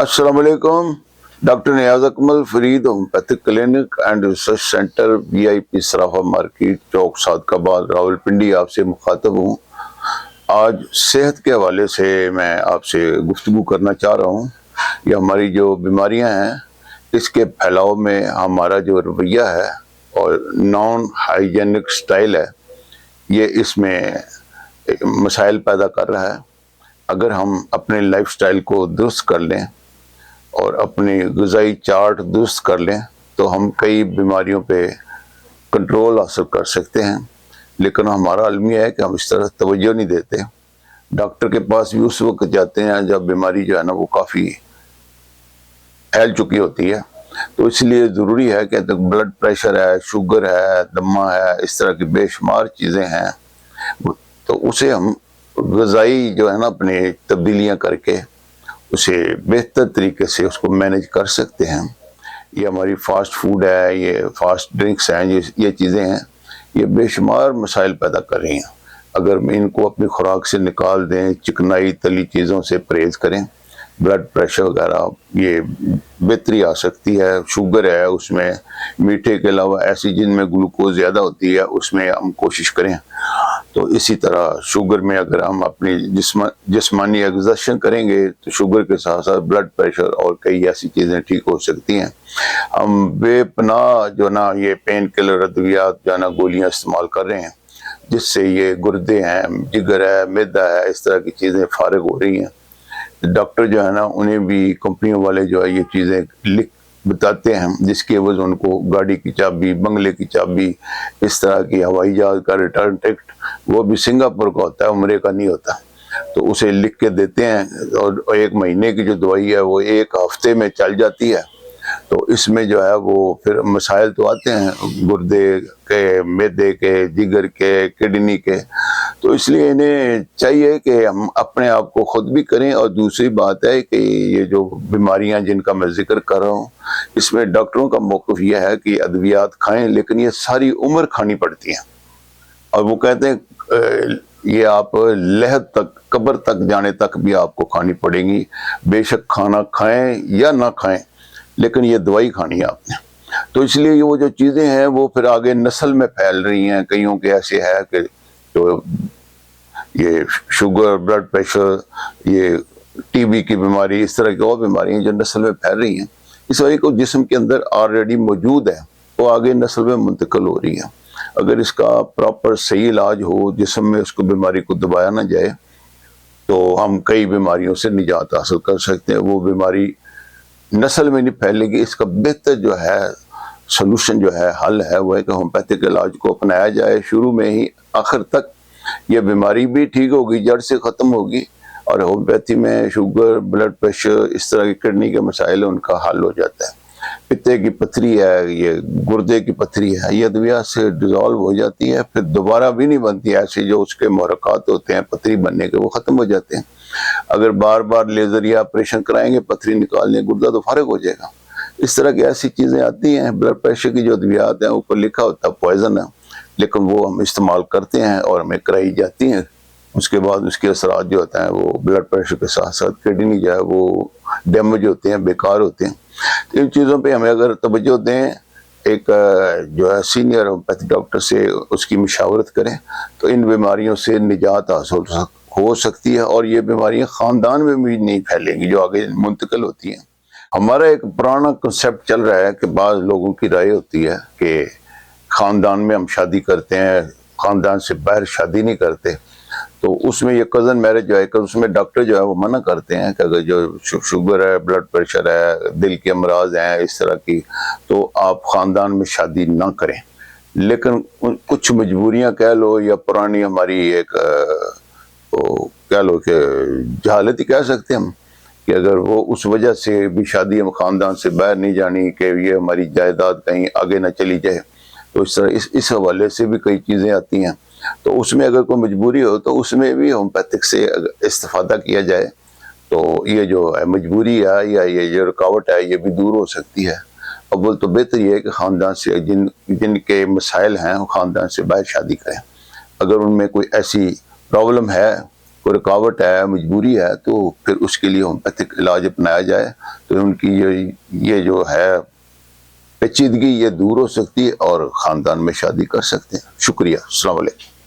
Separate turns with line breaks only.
अस्सलाम वालेकुम। Doctor Niaz Akmal Farid homeopathic clinic and research centre VIP Sarafa market Chowk Sadiqabad Rawalpindi आपसे मुखातब हूँ। आज सेहत के हवाले से मैं आपसे गुफ्तगू करना चाह रहा हूँ। ये हमारी जो बीमारियाँ हैं इसके फैलाव में हमारा जो रवैया है और नॉन हाइजेनिक स्टाइल है ये इसमें मसाइल पैदा कर रहा है। अगर हम अपने लाइफस्टाइल को दुरुस्त कर लें और अपनी ग़िज़ाई चार्ट दुरुस्त कर लें तो हम कई बीमारियों पे कंट्रोल हासिल कर सकते हैं। लेकिन हमारा अलमिया है कि हम इस तरह तवज्जो नहीं देते। डॉक्टर के पास भी उस वक्त जाते हैं जब बीमारी जो है ना वो काफ़ी फैल चुकी होती है। तो इसलिए ज़रूरी है कि ब्लड प्रेशर है, शुगर है, दमा है, इस तरह की बेशुमार चीज़ें हैं, तो उसे हम ग़िज़ाई जो है ना अपनी तब्दीलियाँ करके उसे बेहतर तरीके से उसको मैनेज कर सकते हैं। ये हमारी फास्ट फूड है, ये फास्ट ड्रिंक्स हैं, ये चीज़ें हैं, ये बेशुमार मसाइल पैदा कर रही हैं। अगर इनको अपनी खुराक से निकाल दें, चिकनाई तली चीज़ों से परहेज़ करें, ब्लड प्रेशर वगैरह ये बेहतरी आ सकती है। शुगर है, उसमें मीठे के अलावा ऐसी जिनमें ग्लूकोज ज़्यादा होती है उसमें हम कोशिश करें। तो इसी तरह शुगर में अगर हम अपनी जिस्मानी एग्जर्शन करेंगे तो शुगर के साथ साथ ब्लड प्रेशर और कई ऐसी चीज़ें ठीक हो सकती हैं। हम बेपनाह जो ना ये पेन किलर अद्वियात जो ना गोलियां इस्तेमाल कर रहे हैं जिससे ये गुर्दे हैं, जिगर है, मैदा है, इस तरह की चीज़ें फारिग हो रही हैं। डॉक्टर जो है ना उन्हें भी कंपनियों वाले जो है ये चीज़ें लिख बताते हैं जिसकी वजह उनको गाड़ी की चाबी, बंगले की चाबी, इस तरह की हवाई जहाज़ का रिटर्न टिकट वो भी सिंगापुर का होता है, उम्रे का नहीं होता, तो उसे लिख के देते हैं। और 1 महीने की जो दवाई है वो 1 हफ्ते में चल जाती है। तो इसमें जो है वो फिर मसाइल तो आते हैं गुर्दे के, मैदे के, जिगर के, किडनी के। तो इसलिए इन्हें चाहिए कि हम अपने आप को खुद भी करें। और दूसरी बात है कि ये जो बीमारियां जिनका मैं जिक्र कर रहा हूँ इसमें डॉक्टरों का मौक़िफ़ यह है कि अद्वियात खाएं लेकिन ये सारी उम्र खानी पड़ती हैं। और वो कहते हैं ये आप लहद तक, कब्र तक जाने तक भी आपको खानी पड़ेगी। बेशक खाना खाएं या ना खाएं लेकिन ये दवाई खानी है आपने। तो इसलिए वो जो चीज़ें हैं वो फिर आगे नस्ल में फैल रही हैं। कईयों के ऐसे है कि तो ये शुगर, ब्लड प्रेशर, ये TB की बीमारी, इस तरह की और बीमारियाँ जो नस्ल में फैल रही हैं इस वजह को जिस्म के अंदर ऑलरेडी मौजूद है वो आगे नस्ल में मुंतकिल हो रही है। अगर इसका प्रॉपर सही इलाज हो, जिस्म में उसको बीमारी को दबाया ना जाए तो हम कई बीमारियों से निजात हासिल कर सकते हैं। वो बीमारी नस्ल में नहीं फैलेगी। इसका बेहतर जो है सलूशन जो है, हल है, वो है कि होम्योपैथिक इलाज को अपनाया जाए। शुरू में ही आखिर तक ये बीमारी भी ठीक होगी, जड़ से ख़त्म होगी। और होम्योपैथी में शुगर, ब्लड प्रेशर, इस तरह की किडनी के मसाइल उनका हल हो जाता है। पित्ते की पथरी है, ये गुर्दे की पथरी है, ये अद्वियात से डिज़ोल्व हो जाती है, फिर दोबारा भी नहीं बनती। ऐसे जो उसके मुहर्रकात होते हैं पथरी बनने के वो ख़त्म हो जाते हैं। अगर बार बार लेज़र या ऑपरेशन कराएंगे, पथरी निकालने, गुर्दा तो फारिग हो जाएगा। इस तरह की ऐसी चीज़ें आती हैं। ब्लड प्रेशर की जो अद्वियात हैं ऊपर लिखा होता है पॉइजन है, लेकिन वो हम इस्तेमाल करते हैं और हमें कराई जाती हैं। उसके बाद उसके असरात जो होते हैं वो ब्लड प्रेशर के साथ साथ किडनी जो है वो डैमेज होते हैं, बेकार होते हैं। तो इन चीज़ों पे हमें अगर तवज्जो दें, एक जो है सीनियर होम्योपैथी डॉक्टर से उसकी मशावरत करें तो इन बीमारियों से निजात हासिल हो सकती है। और ये बीमारियां ख़ानदान में भी नहीं फैलेंगी जो आगे मुंतकिल होती हैं। हमारा एक पुराना कंसेप्ट चल रहा है कि बाज़ लोगों की राय होती है कि ख़ानदान में हम शादी करते हैं, ख़ानदान से बाहर शादी नहीं करते। तो उसमें ये कज़न मैरिज जो है कि उसमें डॉक्टर जो है वो मना करते हैं कि अगर जो शुगर है, ब्लड प्रेशर है, दिल के अमराज हैं इस तरह की, तो आप ख़ानदान में शादी ना करें। लेकिन कुछ मजबूरियां कह लो या पुरानी हमारी एक कह लो कि जहालत ही कह सकते हैं हम, कि अगर वो उस वजह से भी शादी हम ख़ानदान से बाहर नहीं जानी कि ये हमारी जायदाद कहीं आगे ना चली जाए, तो इस तरह इस हवाले से भी कई चीज़ें आती हैं। तो उसमें अगर कोई मजबूरी हो तो उसमें भी होम्योपैथिक से इस्तेफादा किया जाए तो ये जो है मजबूरी है या ये जो रुकावट है ये भी दूर हो सकती है। अव्वल तो बेहतर ये है कि ख़ानदान से जिनके मसाइल हैं वो ख़ानदान से बाहर शादी करें। अगर उनमें कोई ऐसी प्रॉब्लम है, कोई रुकावट है, मजबूरी है, तो फिर उसके लिए होम्योपैथिक इलाज अपनाया जाए تو ان کی یہ جو ہے پیچیدگی یہ دور ہو سکتی ہے اور خاندان میں شادی کر سکتے ہیں. شکریہ. السلام علیکم.